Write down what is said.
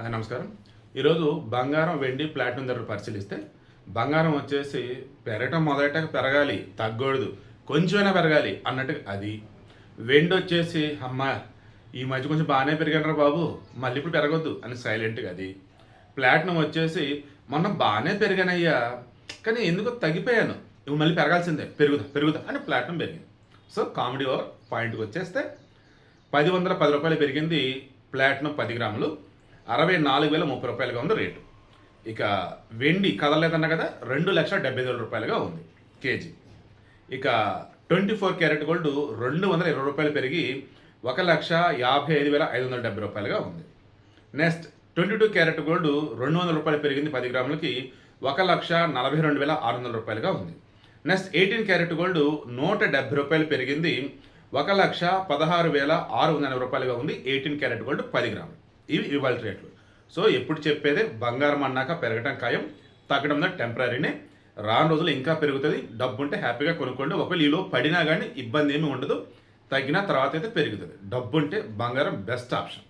నమస్కారం. ఈరోజు బంగారం, వెండి, ప్లాటినం ధరలు పరిశీలిస్తే బంగారం వచ్చేసి పెరగటం మొదలెట్టాక పెరగాలి, తగ్గకూడదు, కొంచెమైనా పెరగాలి అన్నట్టుగా అది. వెండి వచ్చేసి అమ్మా ఈ మధ్య కొంచెం బాగానే పెరిగానరా బాబు, మళ్ళీ ఇప్పుడు పెరగొద్దు అని సైలెంట్గా అది. ప్లాటినం వచ్చేసి మొన్న బాగానే పెరిగానయ్యా, కానీ ఎందుకో తగ్గిపోయాను, ఇవి మళ్ళీ పెరగాల్సిందే, పెరుగుదా పెరుగుదా అని ప్లాటినం పెరిగింది. సో కామెడీ ఓవర్ పాయింట్కి వచ్చేస్తే 1010 రూపాయలు పెరిగింది ప్లాటినం 10 గ్రాములు, 64,030 రూపాయలుగా ఉంది రేటు. ఇక వెండి కదలలేదన్న కదా, 2,70,000 రూపాయలుగా ఉంది కేజీ. ఇక 24 క్యారెట్ గోల్డ్ 220 రూపాయలు పెరిగి 1,55,570 రూపాయలుగా ఉంది. నెక్స్ట్ 22 క్యారెట్ గోల్డ్ 200 రూపాయలు పెరిగింది 10 గ్రాములకి 1,42,600 రూపాయలుగా ఉంది. నెక్స్ట్ 18 క్యారెట్ గోల్డ్ 170 రూపాయలు పెరిగింది 1,16,680 రూపాయలుగా ఉంది 18 క్యారెట్ గోల్డ్ 10 గ్రాములు. ఇవి ఇవాళ రేట్లు. సో ఎప్పుడు చెప్పేదే, బంగారం అన్నాక పెరగటం ఖాయం, తగ్గడం టెంపరీనే. రాను రోజులు ఇంకా పెరుగుతుంది. డబ్బు ఉంటే హ్యాపీగా కొనుక్కోండి. ఒకవేళ ఈలో పడినా కానీ ఇబ్బంది ఏమీ ఉండదు. తగ్గిన తర్వాత అయితే పెరుగుతుంది. డబ్బు ఉంటే బంగారం బెస్ట్ ఆప్షన్.